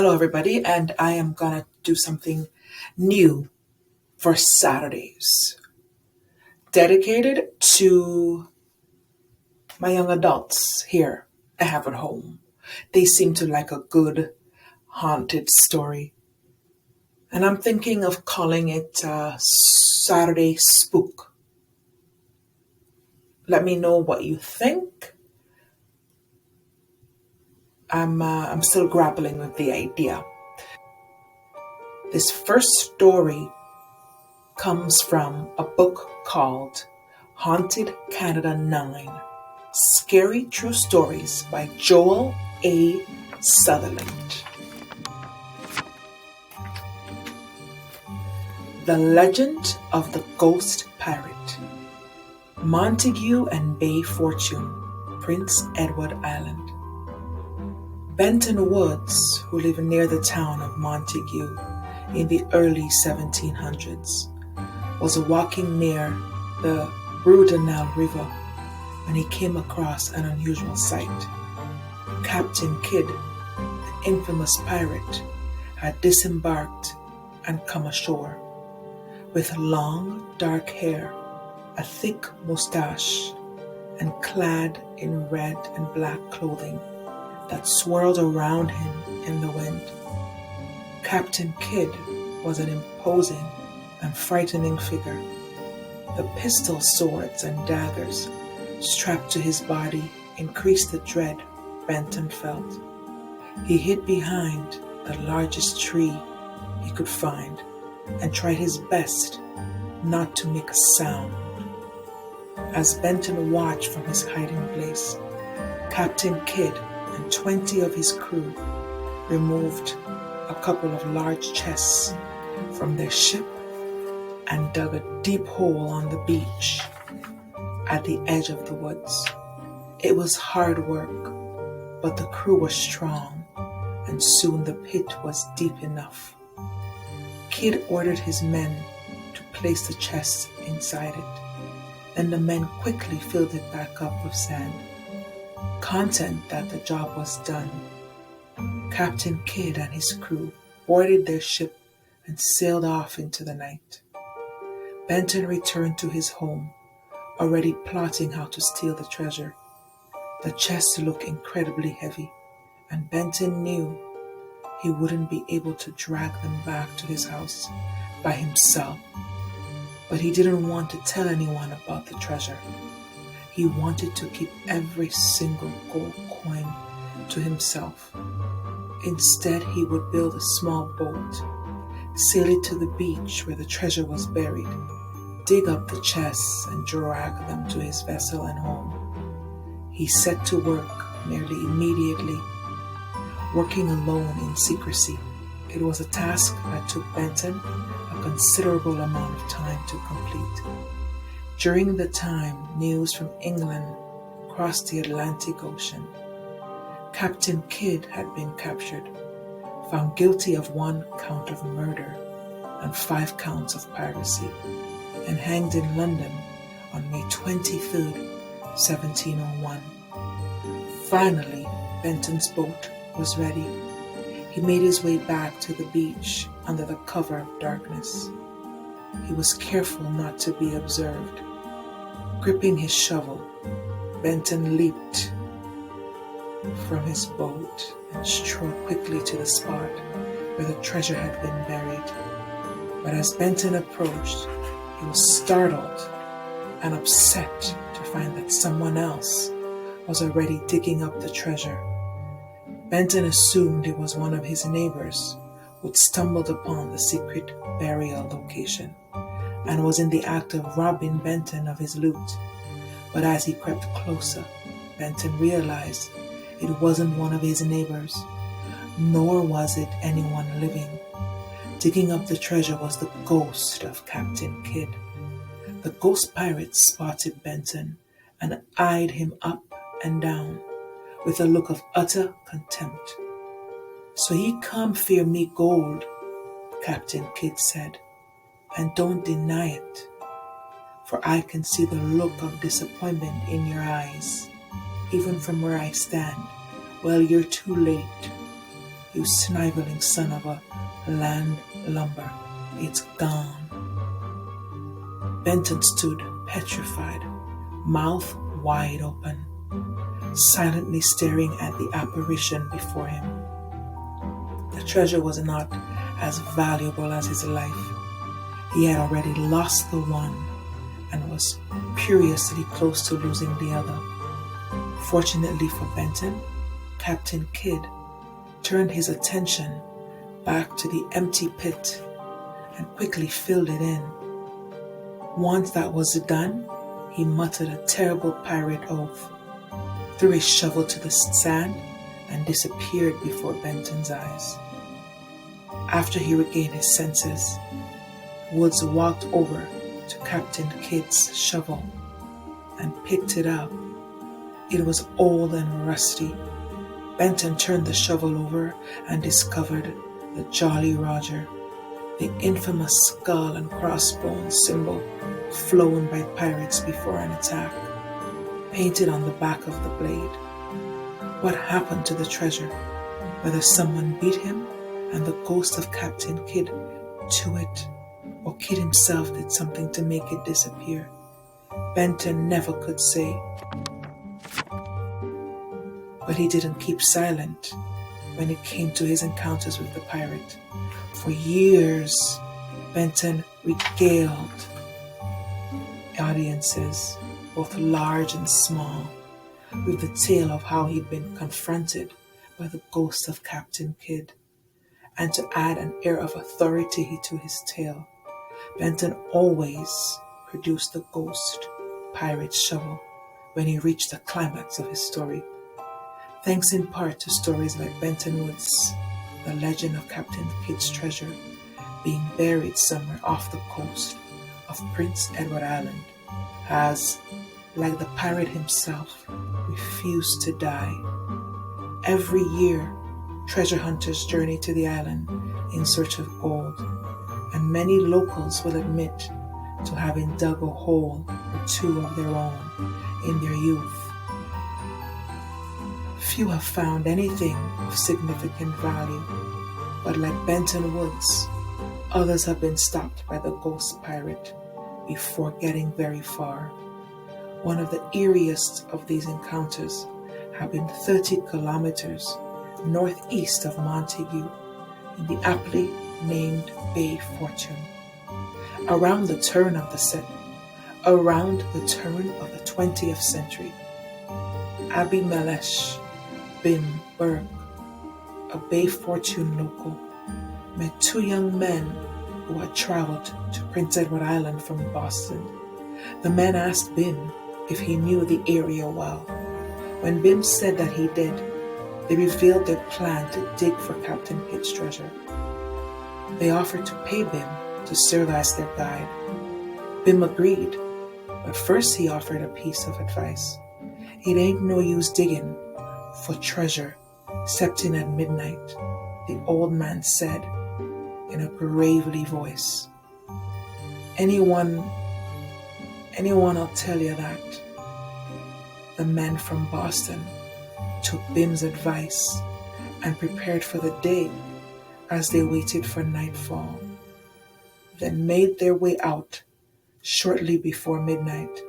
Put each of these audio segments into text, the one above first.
Hello, everybody, and I am gonna do something new for Saturdays, dedicated to my young adults here I have at home. They seem to like a good haunted story, and I'm thinking of calling it Saturday Spook. Let me know what you think. I'm still grappling with the idea. This first story comes from a book called Haunted Canada 9 Scary True Stories by Joel A. Sutherland. The Legend of the Ghost Pirate. Montague and Bay Fortune, Prince Edward Island. Benton Woods, who lived near the town of Montague in the early 1700s, was walking near the Brudenell River when he came across an unusual sight. Captain Kidd, the infamous pirate, had disembarked and come ashore. With long, dark hair, a thick mustache, and clad in red and black clothing that swirled around him in the wind. Captain Kidd was an imposing and frightening figure. The pistol, swords, and daggers strapped to his body increased the dread Benton felt. He hid behind the largest tree he could find and tried his best not to make a sound. As Benton watched from his hiding place, Captain Kidd and 20 of his crew removed a couple of large chests from their ship and dug a deep hole on the beach at the edge of the woods. It was hard work, but the crew was strong, and soon the pit was deep enough. Kidd ordered his men to place the chests inside it, and the men quickly filled it back up with sand. Content that the job was done, Captain Kidd and his crew boarded their ship and sailed off into the night. Benton returned to his home, already plotting how to steal the treasure. The chests looked incredibly heavy, and Benton knew he wouldn't be able to drag them back to his house by himself. But he didn't want to tell anyone about the treasure. He wanted to keep every single gold coin to himself. Instead, he would build a small boat, sail it to the beach where the treasure was buried, dig up the chests, and drag them to his vessel and home. He set to work nearly immediately, working alone in secrecy. It was a task that took Benton a considerable amount of time to complete. During the time news from England crossed the Atlantic Ocean, Captain Kidd had been captured, found guilty of 1 count of murder and 5 counts of piracy, and hanged in London on May 23rd, 1701. Finally, Benton's boat was ready. He made his way back to the beach under the cover of darkness. He was careful not to be observed. Gripping his shovel, Benton leaped from his boat and strode quickly to the spot where the treasure had been buried. But as Benton approached, he was startled and upset to find that someone else was already digging up the treasure. Benton assumed it was one of his neighbors who had stumbled upon the secret burial location and was in the act of robbing Benton of his loot. But as he crept closer, Benton realized it wasn't one of his neighbors, nor was it anyone living. Digging up the treasure was the ghost of Captain Kidd. The ghost pirate spotted Benton and eyed him up and down with a look of utter contempt. "So ye come fear me gold," Captain Kidd said, "and don't deny it, for I can see the look of disappointment in your eyes, even from where I stand. Well, you're too late. you sniveling son of a land lumber. It's gone. Benton stood petrified, mouth wide open, silently staring at the apparition before him. The treasure was not as valuable as his life. He had already lost the one and was perilously close to losing the other. Fortunately for Benton, Captain Kidd turned his attention back to the empty pit and quickly filled it in. Once that was done, he muttered a terrible pirate oath, threw his shovel to the sand, and disappeared before Benton's eyes. After he regained his senses, Woods walked over to Captain Kidd's shovel and picked it up. It was old and rusty. Benton turned the shovel over and discovered the Jolly Roger, the infamous skull and crossbones symbol flown by pirates before an attack, painted on the back of the blade. What happened to the treasure? Whether someone beat him and the ghost of Captain Kidd to it, or Kidd himself did something to make it disappear, Benton never could say. But he didn't keep silent when it came to his encounters with the pirate. For years, Benton regaled audiences, both large and small, with the tale of how he'd been confronted by the ghost of Captain Kidd. And to add an air of authority to his tale, Benton always produced the ghost pirate's shovel when he reached the climax of his story. Thanks in part to stories like Benton Woods' The Legend of Captain Kidd's Treasure being buried somewhere off the coast of Prince Edward Island, has, like the pirate himself, refused to die. Every year, treasure hunters journey to the island in search of gold, and many locals will admit to having dug a hole or two of their own in their youth. Few have found anything of significant value, but like Benton Woods, others have been stopped by the ghost pirate before getting very far. One of the eeriest of these encounters happened 30 kilometers northeast of Montague in the aptly named Bay Fortune. Around the turn of the 20th century, Abby Melesh Bim Burke, a Bay Fortune local, met two young men who had traveled to Prince Edward Island from Boston. The men asked Bim if he knew the area well. When Bim said that he did, they revealed their plan to dig for Captain Kidd's treasure. They offered to pay Bim to serve as their guide. Bim agreed, but first he offered a piece of advice. It ain't no use digging for treasure except in at midnight, the old man said in a gravely voice. Anyone will tell you that. The men from Boston took Bim's advice and prepared for the day as they waited for nightfall, then made their way out shortly before midnight.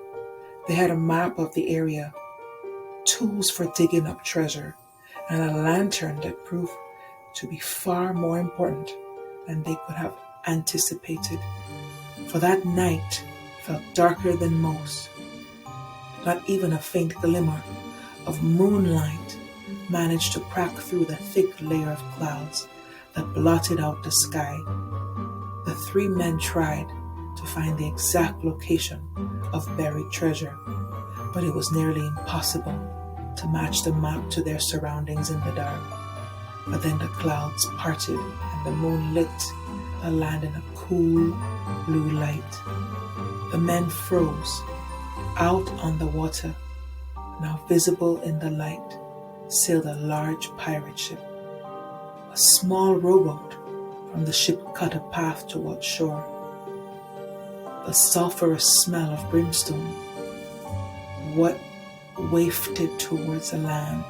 They had a map of the area, tools for digging up treasure, and a lantern that proved to be far more important than they could have anticipated. For that night felt darker than most. Not even a faint glimmer of moonlight managed to crack through the thick layer of clouds that blotted out the sky. The three men tried to find the exact location of buried treasure, but it was nearly impossible to match the map to their surroundings in the dark. But then the clouds parted and the moon lit the land in a cool blue light. The men froze. Out on the water, now visible in the light, sailed a large pirate ship. A small rowboat from the ship cut a path toward shore. The sulphurous smell of brimstone wafted towards the land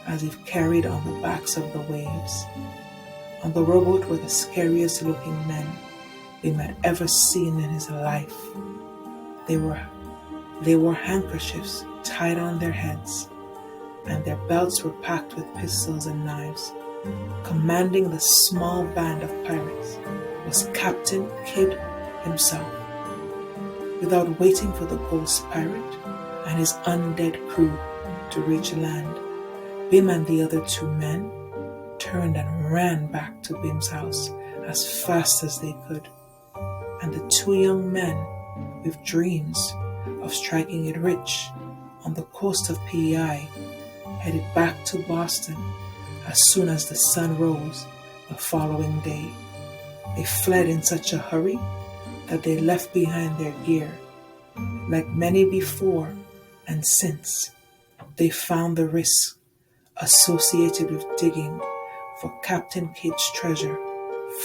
as if carried on the backs of the waves. On the rowboat were the scariest looking men Bim had ever seen in his life. They wore handkerchiefs tied on their heads, and their belts were packed with pistols and knives. Commanding the small band of pirates was Captain Kidd himself. Without waiting for the ghost pirate and his undead crew to reach land, Bim and the other two men turned and ran back to Bim's house as fast as they could. And the two young men, with dreams of striking it rich on the coast of PEI, headed back to Boston as soon as the sun rose the following day. They fled in such a hurry that they left behind their gear. Like many before and since, they found the risk associated with digging for Captain Kidd's treasure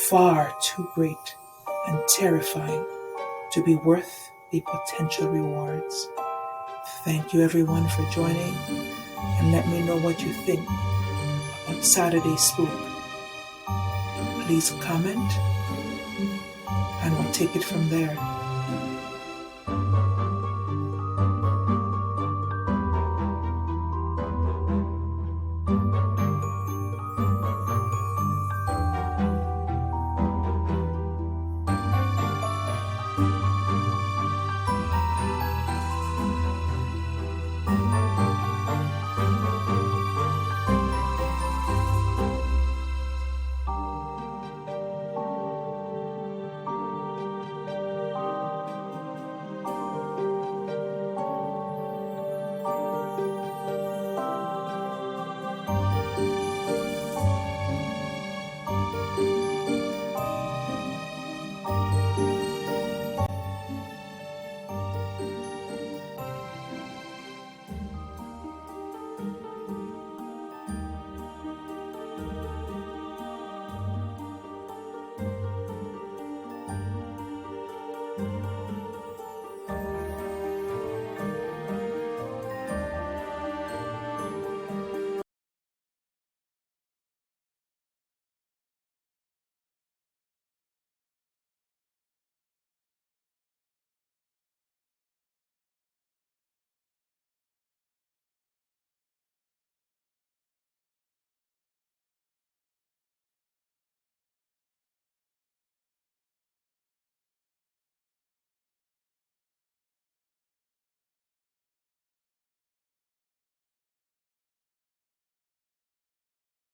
far too great and terrifying to be worth the potential rewards. Thank you everyone for joining, and let me know what you think about Saturday's Spook. Please comment, and we'll take it from there.